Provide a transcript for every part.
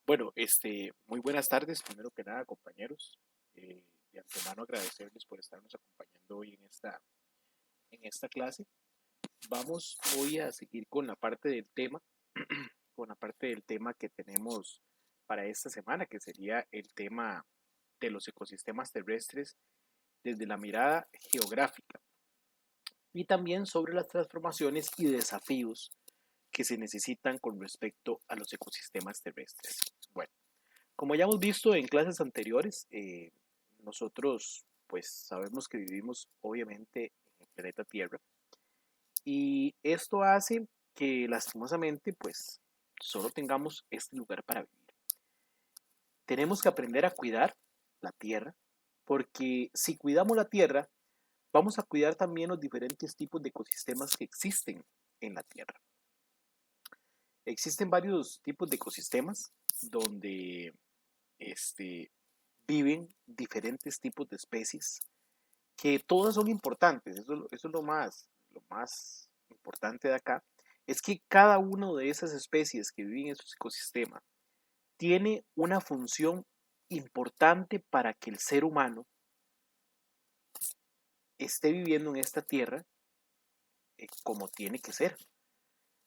Bueno, muy buenas tardes, primero que nada, compañeros. De antemano agradecerles por estarnos acompañando hoy en esta clase. Vamos hoy a seguir con la parte del tema, con la parte del tema que tenemos para esta semana, que sería el tema de los ecosistemas terrestres desde la mirada geográfica y también sobre las transformaciones y desafíos que se necesitan con respecto a los ecosistemas terrestres. Bueno. Como ya hemos visto en clases anteriores, nosotros pues sabemos que vivimos obviamente en el planeta Tierra y esto hace que lastimosamente pues solo tengamos este lugar para vivir. Tenemos que aprender a cuidar la Tierra porque si cuidamos la Tierra vamos a cuidar también los diferentes tipos de ecosistemas que existen en la Tierra. Existen varios tipos de ecosistemas donde este, viven diferentes tipos de especies que todas son importantes. Eso es lo más importante de acá. Es que cada una de esas especies que viven en esos ecosistemas tiene una función importante para que el ser humano esté viviendo en esta tierra como tiene que ser.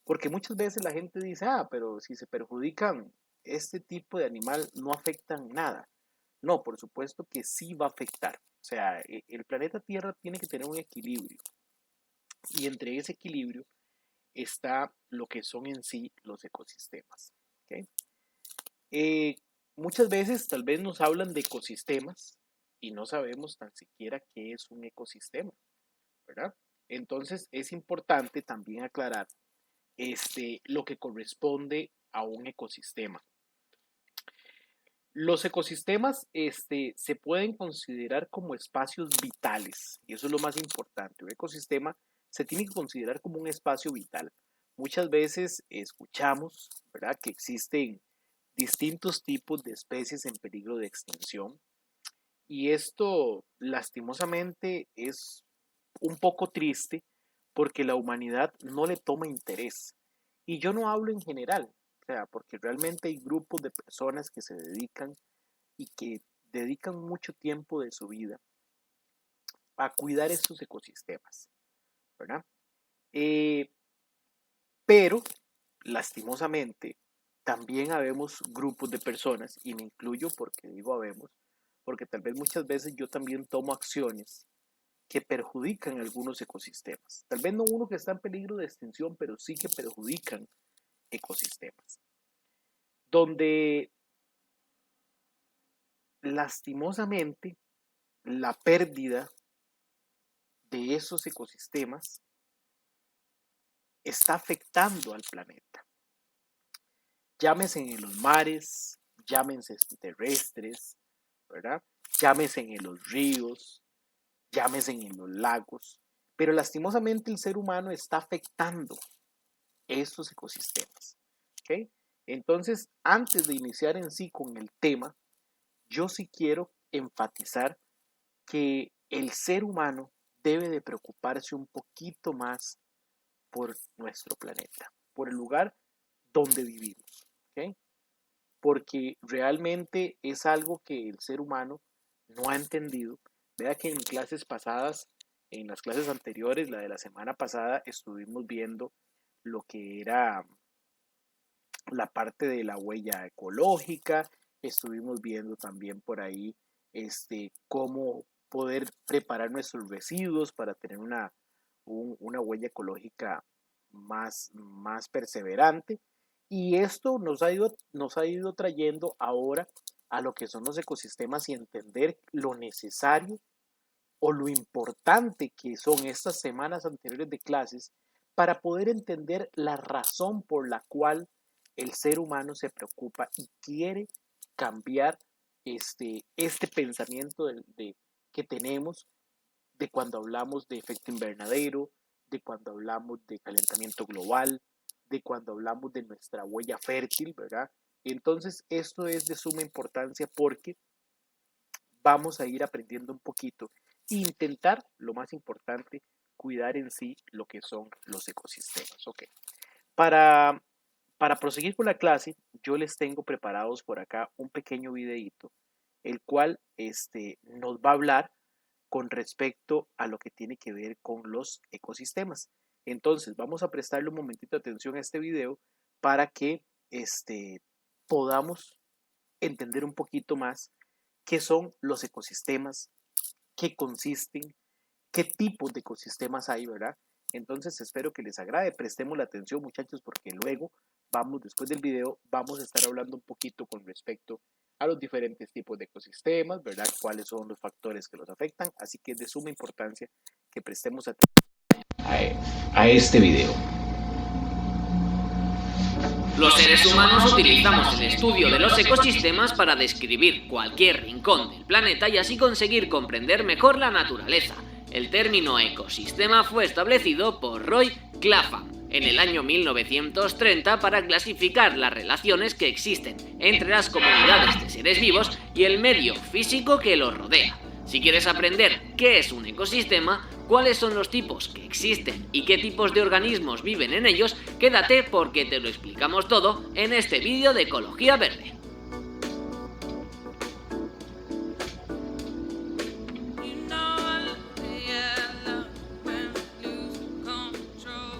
Porque muchas veces la gente dice, pero si se perjudican este tipo de animal no afectan nada. No, por supuesto que sí va a afectar. O sea, el planeta Tierra tiene que tener un equilibrio y entre ese equilibrio está lo que son en sí los ecosistemas. ¿Ok? Eh, Muchas veces tal vez nos hablan de ecosistemas y no sabemos tan siquiera qué es un ecosistema, ¿verdad? Entonces es importante también aclarar lo que corresponde a un ecosistema. Los ecosistemas se pueden considerar como espacios vitales y eso es lo más importante. Un ecosistema se tiene que considerar como un espacio vital. Muchas veces escuchamos, ¿verdad?, que existen distintos tipos de especies en peligro de extinción y esto lastimosamente es un poco triste porque la humanidad no le toma interés. Y yo no hablo en general, o sea, porque realmente hay grupos de personas que se dedican y que dedican mucho tiempo de su vida a cuidar estos ecosistemas, ¿verdad? Eh, pero, lastimosamente, también habemos grupos de personas, y me incluyo porque digo habemos, porque tal vez muchas veces yo también tomo acciones que perjudican algunos ecosistemas. Tal vez no uno que está en peligro de extinción, pero sí que perjudican ecosistemas. Donde lastimosamente la pérdida de esos ecosistemas está afectando al planeta. Llámese en los mares, llámense terrestres, ¿verdad? Llámese en los ríos, llámese en los lagos, pero lastimosamente el ser humano está afectando estos ecosistemas. ¿Ok? Entonces, antes de iniciar en sí con el tema, yo sí quiero enfatizar que el ser humano debe de preocuparse un poquito más por nuestro planeta, por el lugar donde vivimos. ¿Ok? Porque realmente es algo que el ser humano no ha entendido. Vea que en clases pasadas, en las clases anteriores, la de la semana pasada, estuvimos viendo lo que era la parte de la huella ecológica, estuvimos viendo también por ahí cómo poder preparar nuestros residuos para tener una huella ecológica más perseverante. Y esto nos ha ido trayendo ahora a lo que son los ecosistemas y entender lo necesario o lo importante que son estas semanas anteriores de clases para poder entender la razón por la cual el ser humano se preocupa y quiere cambiar este pensamiento que tenemos de cuando hablamos de efecto invernadero, de cuando hablamos de calentamiento global, de cuando hablamos de nuestra huella fértil, ¿verdad? Entonces, esto es de suma importancia porque vamos a ir aprendiendo un poquito e intentar, lo más importante, cuidar en sí lo que son los ecosistemas. Ok. Para, Para proseguir con la clase, yo les tengo preparados por acá un pequeño videíto, el cual nos va a hablar con respecto a lo que tiene que ver con los ecosistemas. Entonces, vamos a prestarle un momentito de atención a este video para que podamos entender un poquito más qué son los ecosistemas, qué consisten, qué tipos de ecosistemas hay, ¿verdad? Entonces, espero que les agrade. Prestemos la atención, muchachos, porque luego después del video, vamos a estar hablando un poquito con respecto a los diferentes tipos de ecosistemas, ¿verdad? Cuáles son los factores que los afectan. Así que es de suma importancia que prestemos atención a este video. Los seres humanos utilizamos el estudio de los ecosistemas para describir cualquier rincón del planeta y así conseguir comprender mejor la naturaleza. El término ecosistema fue establecido por Roy Clapham en el año 1930 para clasificar las relaciones que existen entre las comunidades de seres vivos y el medio físico que los rodea. Si quieres aprender qué es un ecosistema, cuáles son los tipos que existen y qué tipos de organismos viven en ellos, quédate porque te lo explicamos todo en este vídeo de Ecología Verde.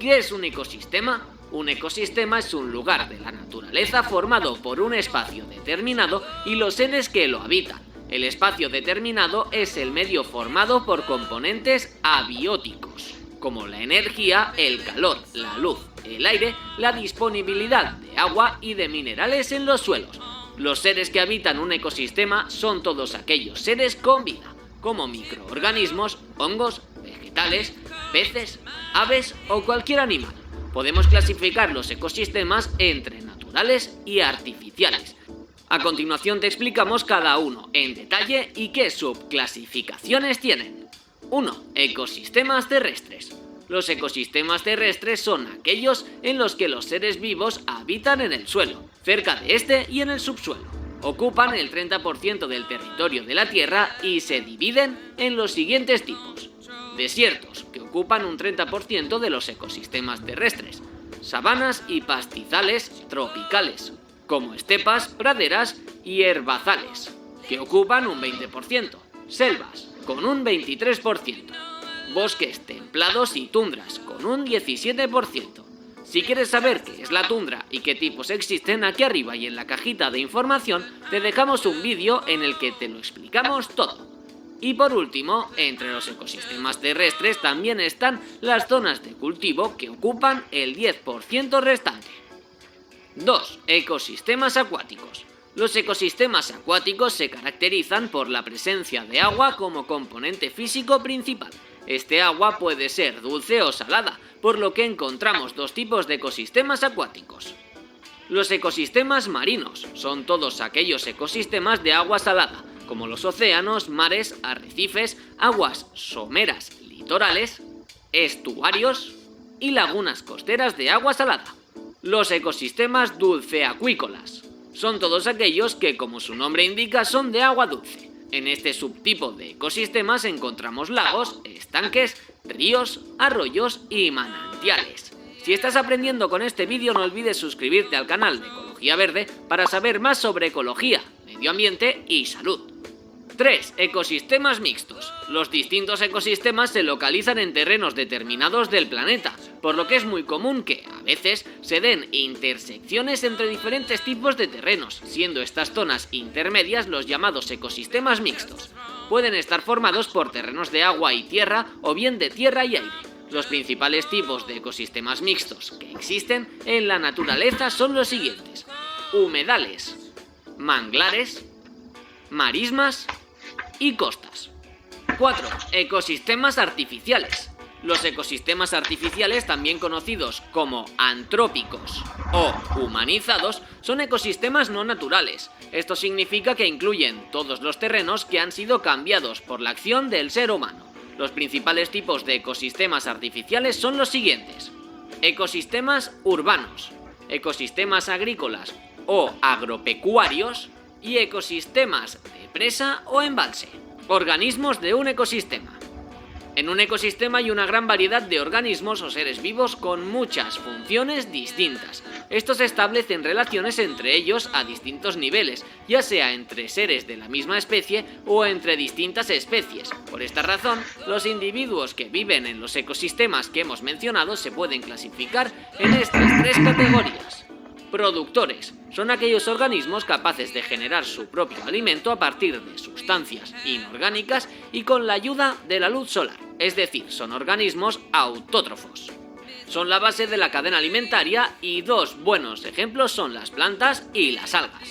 ¿Qué es un ecosistema? Un ecosistema es un lugar de la naturaleza formado por un espacio determinado y los seres que lo habitan. El espacio determinado es el medio formado por componentes abióticos, como la energía, el calor, la luz, el aire, la disponibilidad de agua y de minerales en los suelos. Los seres que habitan un ecosistema son todos aquellos seres con vida, como microorganismos, hongos, vegetales, peces, aves o cualquier animal. Podemos clasificar los ecosistemas entre naturales y artificiales. A continuación te explicamos cada uno en detalle y qué subclasificaciones tienen. 1. Ecosistemas terrestres. Los ecosistemas terrestres son aquellos en los que los seres vivos habitan en el suelo, cerca de este y en el subsuelo. Ocupan el 30% del territorio de la Tierra y se dividen en los siguientes tipos. Desiertos, que ocupan un 30% de los ecosistemas terrestres. Sabanas y pastizales tropicales, como estepas, praderas y herbazales, que ocupan un 20%. Selvas, con un 23%. Bosques templados y tundras, con un 17%. Si quieres saber qué es la tundra y qué tipos existen, aquí arriba y en la cajita de información te dejamos un vídeo en el que te lo explicamos todo. Y por último, entre los ecosistemas terrestres también están las zonas de cultivo que ocupan el 10% restante. 2. Ecosistemas acuáticos. Los ecosistemas acuáticos se caracterizan por la presencia de agua como componente físico principal. Este agua puede ser dulce o salada, por lo que encontramos dos tipos de ecosistemas acuáticos. Los ecosistemas marinos son todos aquellos ecosistemas de agua salada, como los océanos, mares, arrecifes, aguas someras litorales, estuarios y lagunas costeras de agua salada. Los ecosistemas dulceacuícolas son todos aquellos que, como su nombre indica, son de agua dulce. En este subtipo de ecosistemas encontramos lagos, estanques, ríos, arroyos y manantiales. Si estás aprendiendo con este vídeo, no olvides suscribirte al canal de Ecología Verde para saber más sobre ecología, medio ambiente y salud. 3. Ecosistemas mixtos. Los distintos ecosistemas se localizan en terrenos determinados del planeta, por lo que es muy común que, a veces, se den intersecciones entre diferentes tipos de terrenos, siendo estas zonas intermedias los llamados ecosistemas mixtos. Pueden estar formados por terrenos de agua y tierra o bien de tierra y aire. Los principales tipos de ecosistemas mixtos que existen en la naturaleza son los siguientes: humedales, manglares, marismas y costas. 4. Ecosistemas artificiales. Los ecosistemas artificiales, también conocidos como antrópicos o humanizados, son ecosistemas no naturales. Esto significa que incluyen todos los terrenos que han sido cambiados por la acción del ser humano. Los principales tipos de ecosistemas artificiales son los siguientes: ecosistemas urbanos, ecosistemas agrícolas o agropecuarios y ecosistemas de presa o embalse. Organismos de un ecosistema. En un ecosistema hay una gran variedad de organismos o seres vivos con muchas funciones distintas. Estos establecen relaciones entre ellos a distintos niveles, ya sea entre seres de la misma especie o entre distintas especies. Por esta razón, los individuos que viven en los ecosistemas que hemos mencionado se pueden clasificar en estas tres categorías. Productores. Son aquellos organismos capaces de generar su propio alimento a partir de sustancias inorgánicas y con la ayuda de la luz solar, es decir, son organismos autótrofos. Son la base de la cadena alimentaria y dos buenos ejemplos son las plantas y las algas.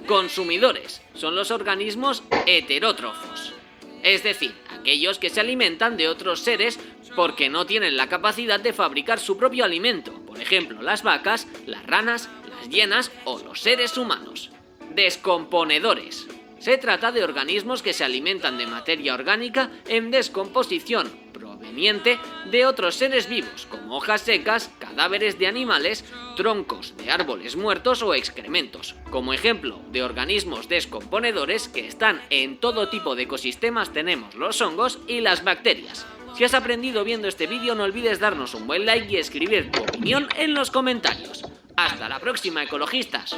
Consumidores. Son los organismos heterótrofos, es decir, aquellos que se alimentan de otros seres porque no tienen la capacidad de fabricar su propio alimento, por ejemplo las vacas, las ranas, las hienas o los seres humanos. Descomponedores. Se trata de organismos que se alimentan de materia orgánica en descomposición, proveniente de otros seres vivos, como hojas secas, cadáveres de animales, troncos de árboles muertos o excrementos. Como ejemplo de organismos descomponedores que están en todo tipo de ecosistemas tenemos los hongos y las bacterias. Si has aprendido viendo este vídeo, no olvides darnos un buen like y escribir tu opinión en los comentarios. ¡Hasta la próxima, ecologistas!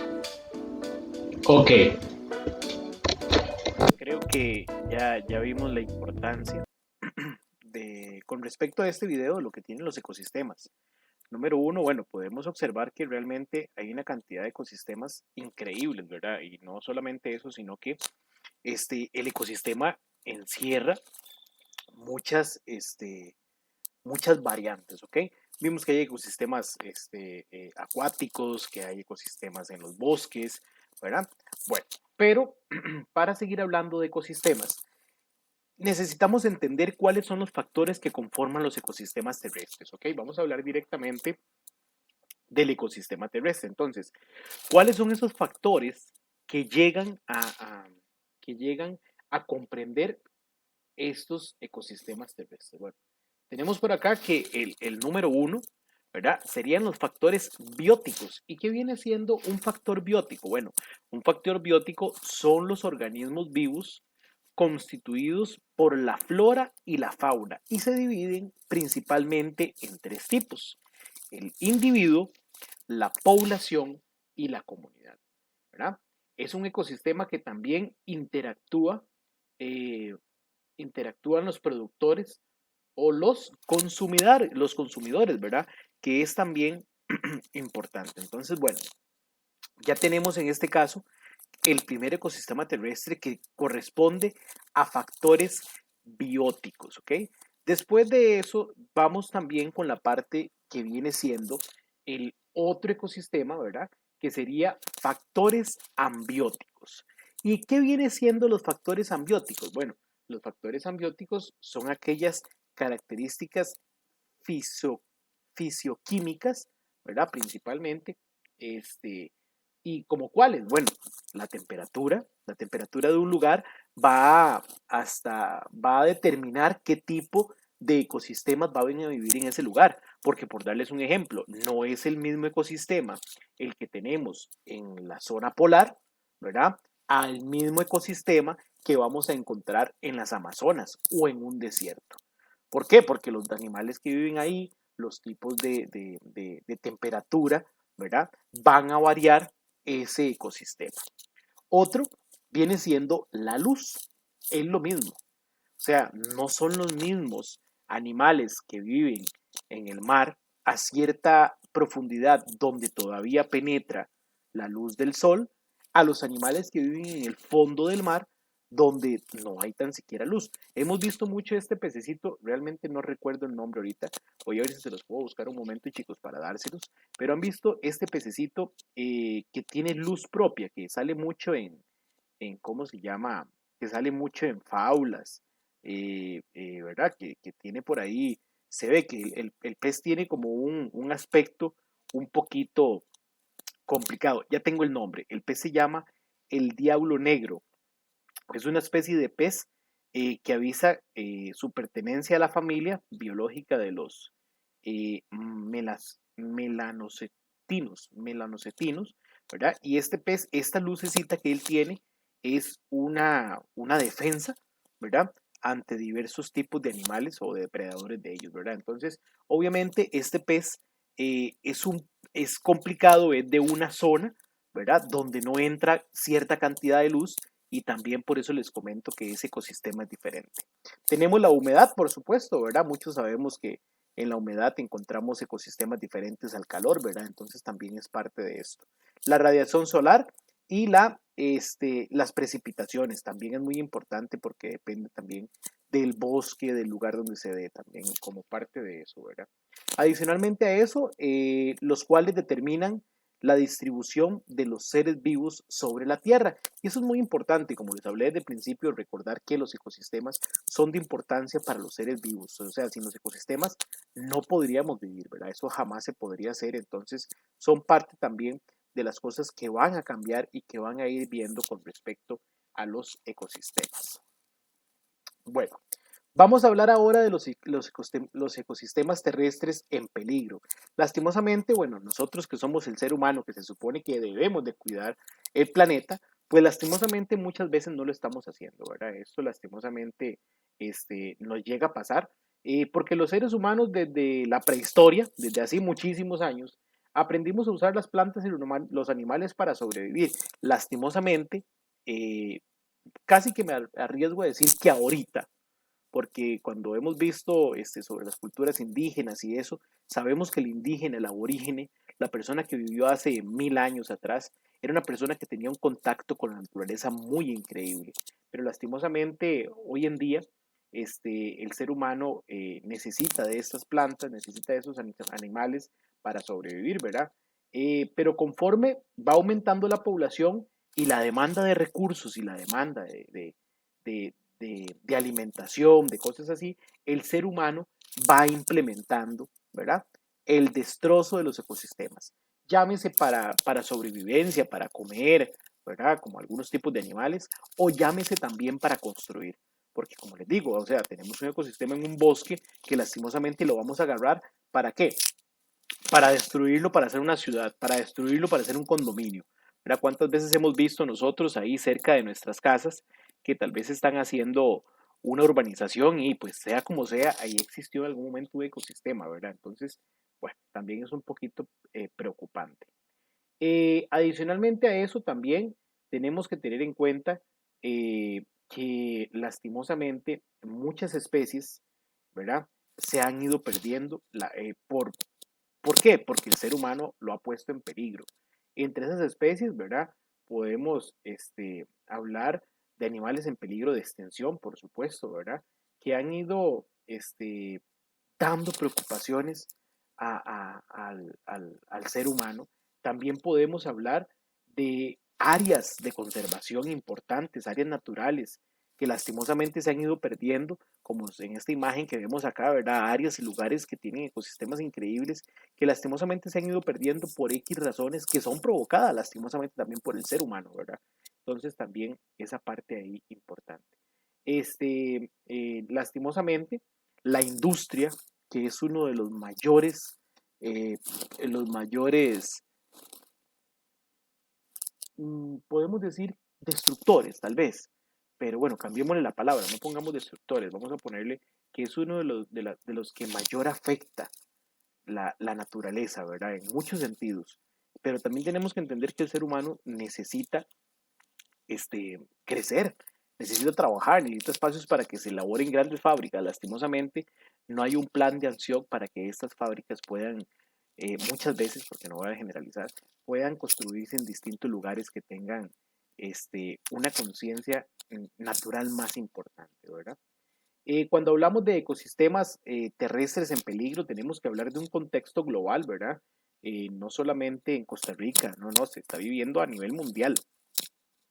Ok. Creo que ya vimos la importancia con respecto a este video, lo que tienen los ecosistemas. Número uno, bueno, podemos observar que realmente hay una cantidad de ecosistemas increíbles, ¿verdad? Y no solamente eso, sino que el ecosistema encierra muchas variantes, ¿ok? Vimos que hay ecosistemas acuáticos, que hay ecosistemas en los bosques, ¿verdad? Bueno, pero para seguir hablando de ecosistemas, necesitamos entender cuáles son los factores que conforman los ecosistemas terrestres, ¿ok? Vamos a hablar directamente del ecosistema terrestre. Entonces, ¿cuáles son esos factores que llegan a comprender estos ecosistemas terrestres? Bueno, tenemos por acá que el número uno, ¿verdad? Serían los factores bióticos. ¿Y qué viene siendo un factor biótico? Bueno, un factor biótico son los organismos vivos constituidos por la flora y la fauna y se dividen principalmente en tres tipos: el individuo, la población y la comunidad, ¿verdad? Es un ecosistema que también interactúan los productores o los consumidores, ¿verdad? Que es también importante. Entonces, bueno, ya tenemos en este caso el primer ecosistema terrestre que corresponde a factores bióticos, ¿ok? Después de eso, vamos también con la parte que viene siendo el otro ecosistema, ¿verdad? Que sería factores ambióticos. ¿Y qué viene siendo los factores ambióticos? Bueno, los factores ambióticos son aquellas características fisioquímicas, ¿verdad? Principalmente, ¿y como cuáles? Bueno, la temperatura de un lugar va a determinar qué tipo de ecosistemas va a venir a vivir en ese lugar, porque por darles un ejemplo, no es el mismo ecosistema el que tenemos en la zona polar, ¿verdad? Al mismo ecosistema que vamos a encontrar en las Amazonas o en un desierto. ¿Por qué? Porque los animales que viven ahí, los tipos de temperatura, ¿verdad? Van a variar ese ecosistema. Otro viene siendo la luz. Es lo mismo. O sea, no son los mismos animales que viven en el mar a cierta profundidad donde todavía penetra la luz del sol a los animales que viven en el fondo del mar donde no hay tan siquiera luz. Hemos visto mucho este pececito, realmente no recuerdo el nombre ahorita, voy a ver si se los puedo buscar un momento, chicos, para dárselos, pero han visto este pececito que tiene luz propia, que sale mucho ¿cómo se llama? Que sale mucho en faulas, ¿verdad? Que tiene por ahí, se ve que el pez tiene como un aspecto un poquito complicado. Ya tengo el nombre, el pez se llama el diablo negro. Es una especie de pez que avisa su pertenencia a la familia biológica de los melanocetinos, ¿verdad? Y este pez, esta lucecita que él tiene es una defensa, ¿verdad? ante diversos tipos de animales o de depredadores de ellos, ¿verdad? Entonces, obviamente, este pez es complicado, es de una zona, ¿verdad? Donde no entra cierta cantidad de luz y también por eso les comento que ese ecosistema es diferente. Tenemos la humedad, por supuesto, ¿verdad? Muchos sabemos que en la humedad encontramos ecosistemas diferentes al calor, ¿verdad? Entonces también es parte de esto. La radiación solar y las precipitaciones también es muy importante porque depende también del bosque, del lugar donde se dé también como parte de eso, ¿verdad? Adicionalmente a eso, los cuales determinan la distribución de los seres vivos sobre la Tierra. Y eso es muy importante, como les hablé desde el principio, recordar que los ecosistemas son de importancia para los seres vivos. O sea, sin los ecosistemas no podríamos vivir, ¿verdad? Eso jamás se podría hacer. Entonces, son parte también de las cosas que van a cambiar y que van a ir viendo con respecto a los ecosistemas. Bueno, vamos a hablar ahora de los ecosistemas terrestres en peligro. Lastimosamente, bueno, nosotros que somos el ser humano, que se supone que debemos de cuidar el planeta, pues lastimosamente muchas veces no lo estamos haciendo, ¿verdad? Esto lastimosamente nos llega a pasar, porque los seres humanos desde la prehistoria, desde hace muchísimos años, aprendimos a usar las plantas y los animales para sobrevivir. Lastimosamente, eh, casi que me arriesgo a decir que ahorita, porque cuando hemos visto sobre las culturas indígenas y eso, sabemos que el indígena, el aborígene, la persona que vivió hace 1000 años atrás, era una persona que tenía un contacto con la naturaleza muy increíble. Pero lastimosamente, hoy en día, el ser humano necesita de estas plantas, necesita de esos animales para sobrevivir, ¿verdad? Pero conforme va aumentando la población y la demanda de recursos y la demanda de alimentación, de cosas así, el ser humano va implementando, ¿verdad? El destrozo de los ecosistemas. Llámese para sobrevivencia, para comer, ¿verdad? Como algunos tipos de animales, o llámese también para construir. Porque como les digo, o sea, tenemos un ecosistema en un bosque que lastimosamente lo vamos a agarrar, ¿para qué? Para destruirlo, para hacer una ciudad, para destruirlo, para hacer un condominio. ¿Verdad? ¿Cuántas veces hemos visto nosotros ahí cerca de nuestras casas que tal vez están haciendo una urbanización y pues sea como sea, ahí existió en algún momento un ecosistema, ¿verdad? Entonces, bueno, también es un poquito preocupante. Adicionalmente a eso también tenemos que tener en cuenta que lastimosamente muchas especies, ¿verdad? Se han ido perdiendo ¿por qué? Porque el ser humano lo ha puesto en peligro. Entre esas especies, ¿verdad? Podemos hablar de animales en peligro de extinción, por supuesto, ¿verdad? Que han ido dando preocupaciones al ser humano. También podemos hablar de áreas de conservación importantes, áreas naturales, que lastimosamente se han ido perdiendo, como en esta imagen que vemos acá, ¿verdad? Áreas y lugares que tienen ecosistemas increíbles, que lastimosamente se han ido perdiendo por X razones que son provocadas lastimosamente también por el ser humano, ¿verdad? Entonces también esa parte ahí importante. Lastimosamente, la industria, que es uno de eh, los mayores, podemos decir, destructores, tal vez. Pero bueno, cambiémosle la palabra, no pongamos destructores, vamos a ponerle que es uno de los que mayor afecta la naturaleza, ¿verdad? En muchos sentidos. Pero también tenemos que entender que el ser humano necesita crecer, necesita trabajar, necesita espacios para que se elaboren grandes fábricas. Lastimosamente, no hay un plan de acción para que estas fábricas puedan, muchas veces, porque no voy a generalizar, puedan construirse en distintos lugares que tengan una conciencia natural más importante, ¿verdad? Cuando hablamos de ecosistemas terrestres en peligro, tenemos que hablar de un contexto global, ¿verdad? No solamente en Costa Rica, no, se está viviendo a nivel mundial.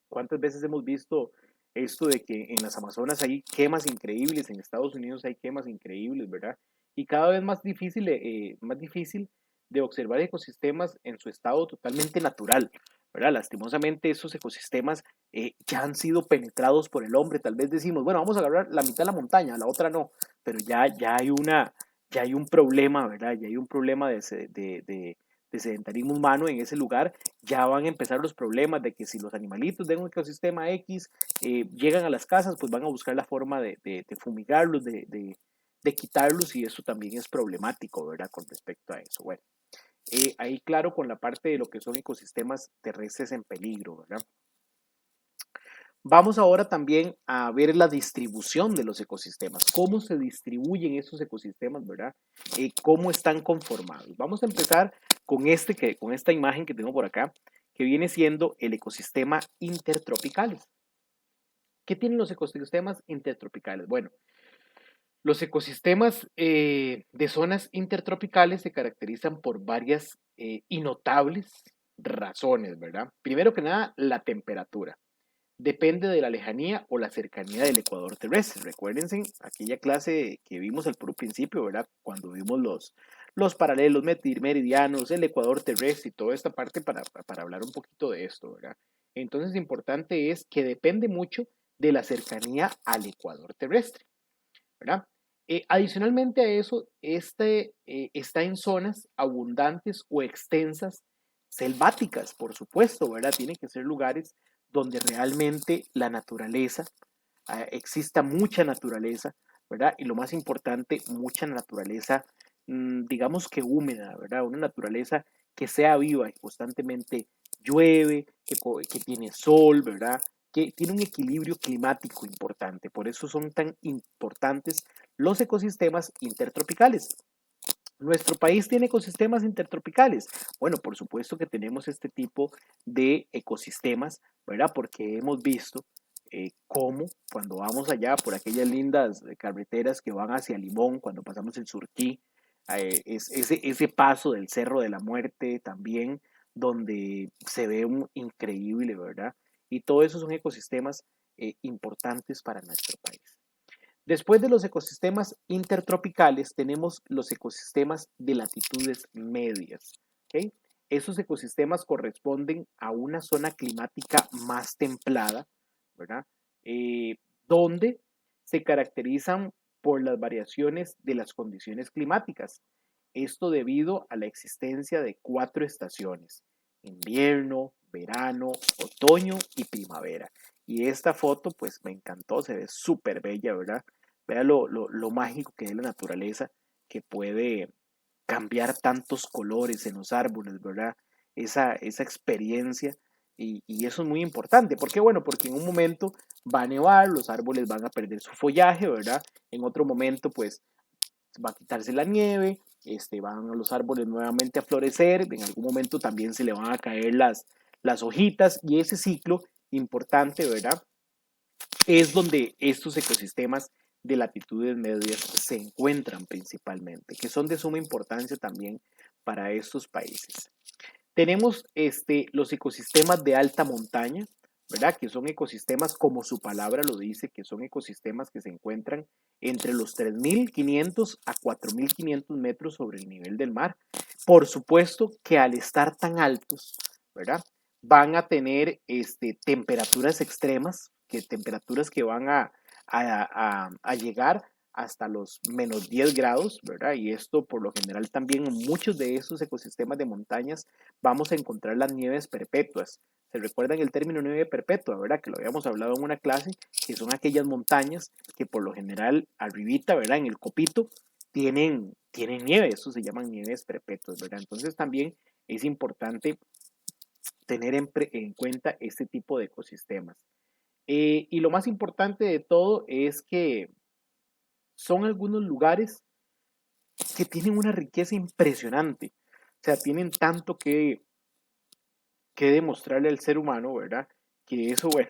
¿Cuántas veces hemos visto esto de que en las Amazonas hay quemas increíbles, en Estados Unidos hay quemas increíbles, ¿verdad? Y cada vez más difícil de observar ecosistemas en su estado totalmente natural, ¿verdad? Lastimosamente esos ecosistemas ya han sido penetrados por el hombre. Tal vez decimos, bueno, vamos a agarrar la mitad de la montaña, la otra no, pero ya hay un problema, ¿verdad? Ya hay un problema de sedentarismo humano en ese lugar, ya van a empezar los problemas de que si los animalitos de un ecosistema X llegan a las casas, pues van a buscar la forma de fumigarlos, de quitarlos, y eso también es problemático, ¿verdad? Con respecto a eso. Bueno, ahí claro con la parte de lo que son ecosistemas terrestres en peligro, ¿verdad? Vamos ahora también a ver la distribución de los ecosistemas, cómo se distribuyen esos ecosistemas, ¿verdad? Cómo están conformados. Vamos a empezar con esta imagen que tengo por acá, que viene siendo el ecosistema intertropicales. ¿Qué tienen los ecosistemas intertropicales? Bueno, los ecosistemas de zonas intertropicales se caracterizan por varias y notables razones, ¿verdad? Primero que nada, la temperatura. Depende de la lejanía o la cercanía del ecuador terrestre. Recuérdense aquella clase que vimos al puro principio, ¿verdad? Cuando vimos los paralelos meridianos, el ecuador terrestre y toda esta parte para hablar un poquito de esto, ¿verdad? Entonces, importante es que depende mucho de la cercanía al ecuador terrestre, ¿verdad? Adicionalmente a eso, está en zonas abundantes o extensas selváticas, por supuesto, ¿verdad? Tienen que ser lugares donde realmente la naturaleza, exista mucha naturaleza, ¿verdad? Y lo más importante, mucha naturaleza, digamos que húmeda, ¿verdad? Una naturaleza que sea viva y constantemente llueve, que tiene sol, ¿verdad? Que tiene un equilibrio climático importante. Por eso son tan importantes los ecosistemas intertropicales. ¿Nuestro país tiene ecosistemas intertropicales? Bueno, por supuesto que tenemos este tipo de ecosistemas, ¿verdad? Porque hemos visto cómo cuando vamos allá por aquellas lindas carreteras que van hacia Limón, cuando pasamos el Surquí, ese paso del Cerro de la Muerte también, donde se ve un increíble, ¿verdad? Y todo eso son ecosistemas importantes para nuestro país. Después de los ecosistemas intertropicales, tenemos los ecosistemas de latitudes medias. ¿Okay? Esos ecosistemas corresponden a una zona climática más templada, ¿verdad? Donde se caracterizan por las variaciones de las condiciones climáticas. Esto debido a la existencia de 4 estaciones: invierno, verano, otoño y primavera. Y esta foto, pues me encantó, se ve súper bella, ¿verdad? Vea lo mágico que es la naturaleza, que puede cambiar tantos colores en los árboles, ¿verdad? Esa experiencia, y eso es muy importante. ¿Por qué? Bueno, porque en un momento va a nevar, los árboles van a perder su follaje, ¿verdad? En otro momento, pues, va a quitarse la nieve, van los árboles nuevamente a florecer, en algún momento también se le van a caer las hojitas, y ese ciclo importante, ¿verdad? Es donde estos ecosistemas de latitudes medias se encuentran principalmente, que son de suma importancia también para estos países. Tenemos los ecosistemas de alta montaña, ¿verdad? Que son ecosistemas, como su palabra lo dice, que son ecosistemas que se encuentran entre los 3.500 a 4.500 metros sobre el nivel del mar. Por supuesto que al estar tan altos, ¿verdad? Van a tener temperaturas extremas, temperaturas que van a llegar hasta los menos 10 grados, ¿verdad? Y esto por lo general también en muchos de esos ecosistemas de montañas vamos a encontrar las nieves perpetuas. ¿Se recuerdan el término nieve perpetua, verdad? Que lo habíamos hablado en una clase, que son aquellas montañas que por lo general arribita, ¿verdad? En el copito tienen nieve, eso se llaman nieves perpetuas, ¿verdad? Entonces también es importante tener en cuenta este tipo de ecosistemas. Y lo más importante de todo es que son algunos lugares que tienen una riqueza impresionante. O sea, tienen tanto que demostrarle al ser humano, ¿verdad? Que eso, bueno,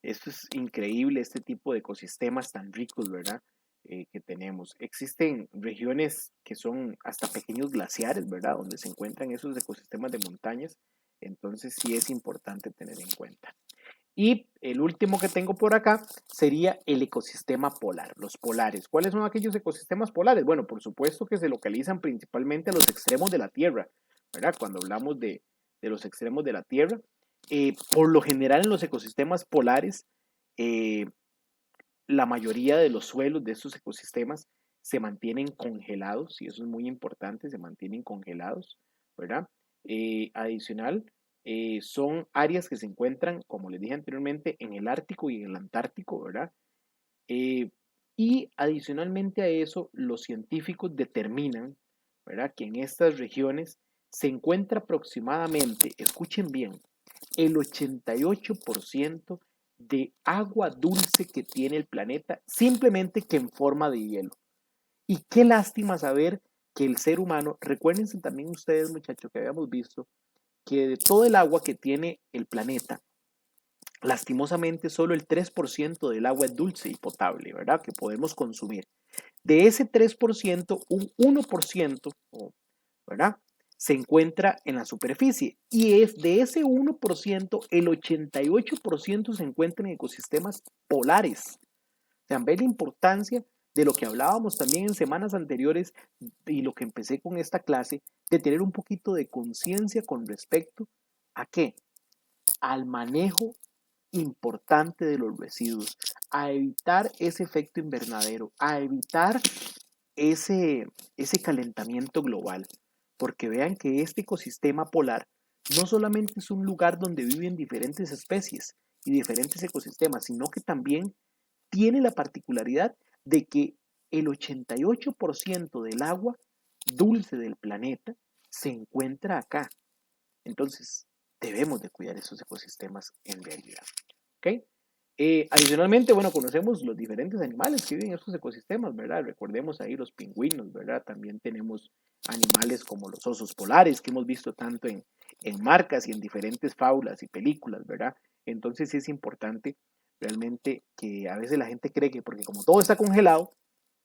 esto es increíble, este tipo de ecosistemas tan ricos, ¿verdad? Que tenemos. Existen regiones que son hasta pequeños glaciares, ¿verdad? Donde se encuentran esos ecosistemas de montañas. Entonces sí es importante tener en cuenta. Y el último que tengo por acá sería el ecosistema polar, los polares. ¿Cuáles son aquellos ecosistemas polares? Bueno, por supuesto que se localizan principalmente a los extremos de la Tierra, ¿verdad? Cuando hablamos de los extremos de la Tierra, por lo general en los ecosistemas polares, eh, la mayoría de los suelos de estos ecosistemas se mantienen congelados, y eso es muy importante, se mantienen congelados, ¿verdad? adicional, son áreas que se encuentran, como les dije anteriormente, en el Ártico y en el Antártico, ¿verdad? Y adicionalmente a eso, los científicos determinan, ¿verdad?, que en estas regiones se encuentra aproximadamente, escuchen bien, el 88% de agua dulce que tiene el planeta, simplemente que en forma de hielo. Y qué lástima saber que el ser humano, recuérdense también ustedes, muchachos, que habíamos visto que de todo el agua que tiene el planeta, lastimosamente solo el 3% del agua es dulce y potable, ¿verdad? Que podemos consumir. De ese 3%, un 1%, ¿verdad? Se encuentra en la superficie y es de ese 1%, el 88% se encuentra en ecosistemas polares. O sea, ve la importancia de lo que hablábamos también en semanas anteriores y lo que empecé con esta clase, de tener un poquito de conciencia con respecto a qué, al manejo importante de los residuos, a evitar ese efecto invernadero, a evitar ese calentamiento global, porque vean que este ecosistema polar no solamente es un lugar donde viven diferentes especies y diferentes ecosistemas, sino que también tiene la particularidad de que el 88% del agua dulce del planeta se encuentra acá. Entonces, debemos de cuidar esos ecosistemas en realidad. ¿Ok? Adicionalmente, bueno, conocemos los diferentes animales que viven en estos ecosistemas, ¿verdad? Recordemos ahí los pingüinos, ¿verdad? También tenemos animales como los osos polares que hemos visto tanto en marcas y en diferentes fábulas y películas, ¿verdad? Entonces es importante realmente que a veces la gente cree que porque como todo está congelado,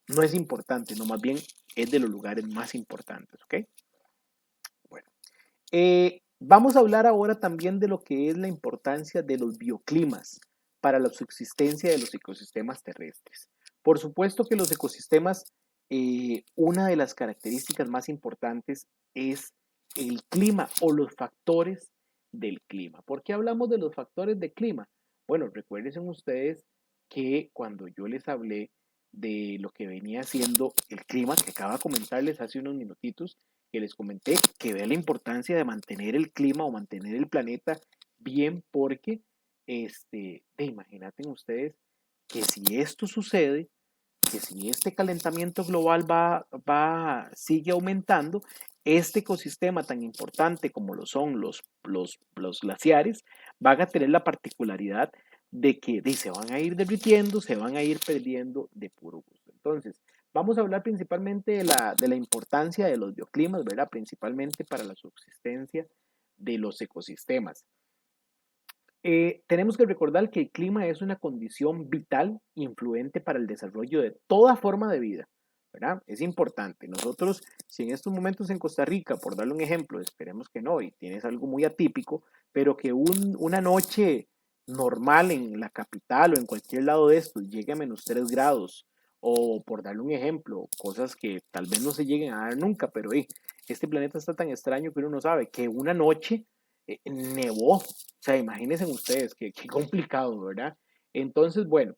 no es importante, no, más bien es de los lugares más importantes, ¿ok? Bueno, vamos a hablar ahora también de lo que es la importancia de los bioclimas para la subsistencia de los ecosistemas terrestres. Por supuesto que los ecosistemas, una de las características más importantes es el clima o los factores del clima. ¿Por qué hablamos de los factores del clima? Bueno, recuerden ustedes que cuando yo les hablé de lo que venía siendo el clima, que acaba de comentarles hace unos minutitos, que les comenté, que vea la importancia de mantener el clima o mantener el planeta bien, porque imagínate ustedes que si esto sucede, que si este calentamiento global sigue aumentando, este ecosistema tan importante como lo son los glaciares, van a tener la particularidad de que se van a ir derritiendo, se van a ir perdiendo de puro gusto. Entonces, vamos a hablar principalmente de la importancia de los bioclimas, ¿verdad? Principalmente para la subsistencia de los ecosistemas. Tenemos que recordar que el clima es una condición vital e influente para el desarrollo de toda forma de vida, ¿verdad? Es importante. Nosotros, si en estos momentos en Costa Rica, por darle un ejemplo, esperemos que no, y tienes algo muy atípico, pero que una noche normal en la capital o en cualquier lado de estos llegue a -3 grados, o por darle un ejemplo, cosas que tal vez no se lleguen a dar nunca, pero este planeta está tan extraño que uno no sabe que una noche nevó. O sea, imagínense ustedes, qué complicado, ¿verdad? Entonces, bueno,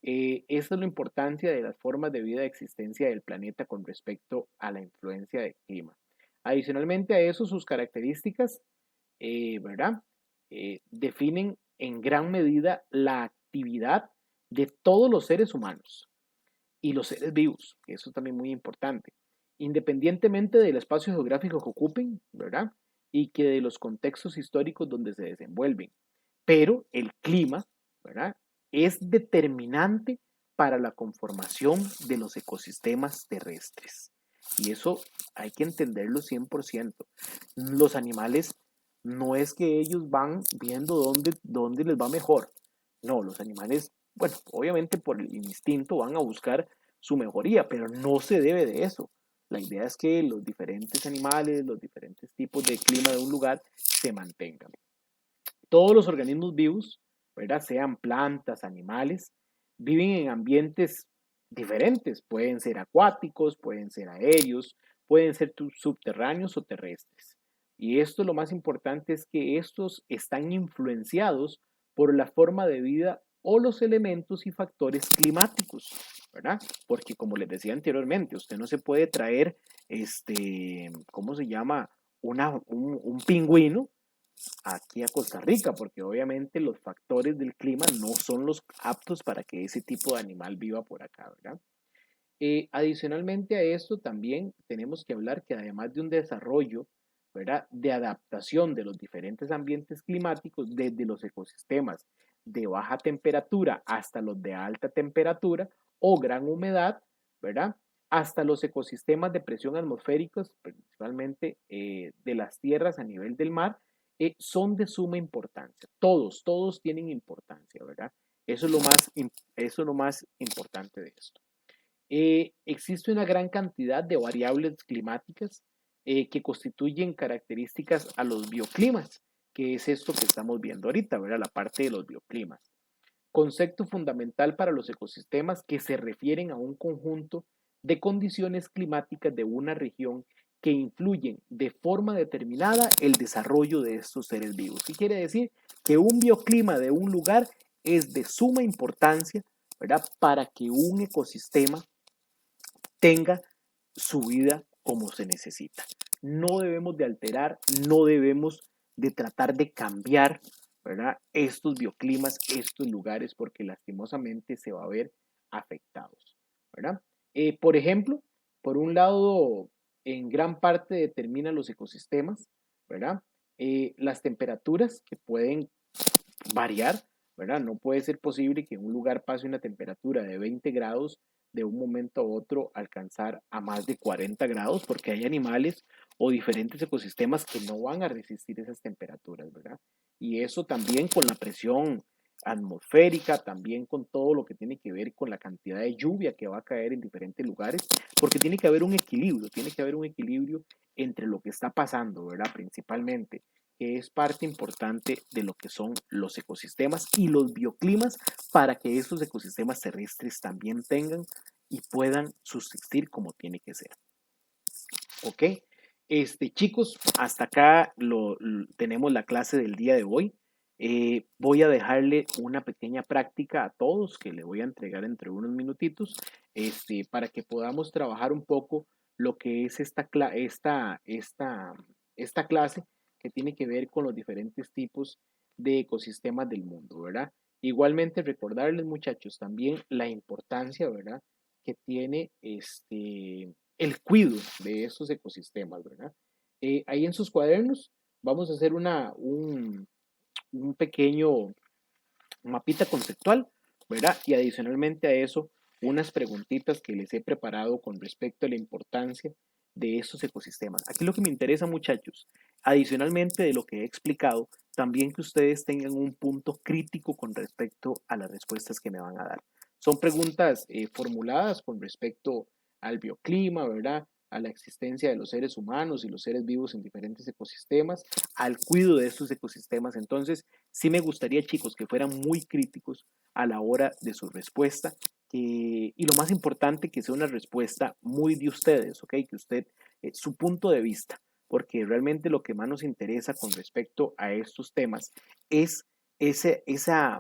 esta es la importancia de las formas de vida de existencia del planeta con respecto a la influencia del clima. Adicionalmente a eso, sus características, ¿verdad? Definen en gran medida la actividad de todos los seres humanos y los seres vivos, que eso es también muy importante, independientemente del espacio geográfico que ocupen, ¿verdad? Y que de los contextos históricos donde se desenvuelven. Pero el clima, ¿verdad? Es determinante para la conformación de los ecosistemas terrestres. Y eso hay que entenderlo 100%. Los animales no es que ellos van viendo dónde les va mejor. No, los animales, bueno, obviamente por el instinto van a buscar su mejoría, pero no se debe de eso. La idea es que los diferentes animales, los diferentes tipos de clima de un lugar se mantengan. Todos los organismos vivos, ¿verdad? Sean plantas, animales, viven en ambientes diferentes. Pueden ser acuáticos, pueden ser aéreos, pueden ser subterráneos o terrestres. Y esto lo más importante es que estos están influenciados por la forma de vida o los elementos y factores climáticos, ¿verdad? Porque como les decía anteriormente, usted no se puede traer, ¿cómo se llama? un pingüino aquí a Costa Rica, porque obviamente los factores del clima no son los aptos para que ese tipo de animal viva por acá, ¿verdad? Adicionalmente a esto, también tenemos que hablar que además de un desarrollo, ¿verdad?, de adaptación de los diferentes ambientes climáticos, desde los ecosistemas de baja temperatura hasta los de alta temperatura o gran humedad, ¿verdad?, hasta los ecosistemas de presión atmosférica, principalmente de las tierras a nivel del mar, son de suma importancia. Todos tienen importancia, ¿verdad? Eso es lo más importante de esto. Existe una gran cantidad de variables climáticas que constituyen características a los bioclimas, que es esto que estamos viendo ahorita, ¿verdad? La parte de los bioclimas. Concepto fundamental para los ecosistemas que se refieren a un conjunto de condiciones climáticas de una región que influyen de forma determinada el desarrollo de estos seres vivos. ¿Qué quiere decir? Que un bioclima de un lugar es de suma importancia, ¿verdad?, para que un ecosistema tenga su vida como se necesita. No debemos de alterar, no debemos de tratar de cambiar, ¿verdad?, estos bioclimas, estos lugares, porque lastimosamente se va a ver afectados, ¿verdad? Por ejemplo, por un lado, en gran parte determinan los ecosistemas, ¿verdad? Las temperaturas que pueden variar, ¿verdad? No puede ser posible que en un lugar pase una temperatura de 20 grados de un momento a otro alcanzar a más de 40 grados, porque hay animales o diferentes ecosistemas que no van a resistir esas temperaturas, ¿verdad? Y eso también con la presión atmosférica, también con todo lo que tiene que ver con la cantidad de lluvia que va a caer en diferentes lugares, porque tiene que haber un equilibrio entre lo que está pasando, ¿verdad? Principalmente, que es parte importante de lo que son los ecosistemas y los bioclimas para que esos ecosistemas terrestres también tengan y puedan subsistir como tiene que ser. ¿Ok? Chicos, hasta acá tenemos la clase del día de hoy. Voy a dejarle una pequeña práctica a todos que le voy a entregar entre unos minutitos para que podamos trabajar un poco lo que es esta clase que tiene que ver con los diferentes tipos de ecosistemas del mundo, ¿verdad? Igualmente recordarles, muchachos, también la importancia, ¿verdad?, que tiene el cuidado de estos ecosistemas, ¿verdad? Ahí en sus cuadernos vamos a hacer un pequeño mapita conceptual, ¿verdad? Y adicionalmente a eso, unas preguntitas que les he preparado con respecto a la importancia de estos ecosistemas. Aquí lo que me interesa, muchachos, adicionalmente de lo que he explicado, también que ustedes tengan un punto crítico con respecto a las respuestas que me van a dar. Son preguntas formuladas con respecto al bioclima, ¿verdad?, a la existencia de los seres humanos y los seres vivos en diferentes ecosistemas, al cuidado de estos ecosistemas. Entonces, sí me gustaría, chicos, que fueran muy críticos a la hora de su respuesta y lo más importante, que sea una respuesta muy de ustedes, ¿ok? Que usted, su punto de vista, porque realmente lo que más nos interesa con respecto a estos temas es esa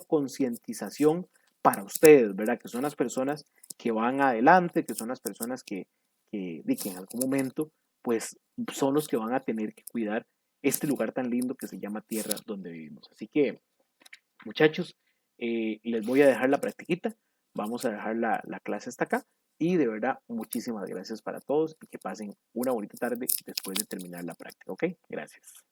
concientización para ustedes, ¿verdad? Que son las personas que van adelante, que son las personas que en algún momento, pues, son los que van a tener que cuidar este lugar tan lindo que se llama Tierra donde vivimos. Así que, muchachos, les voy a dejar la practiquita, vamos a dejar la clase hasta acá y de verdad, muchísimas gracias para todos y que pasen una bonita tarde después de terminar la práctica, ¿ok? Gracias.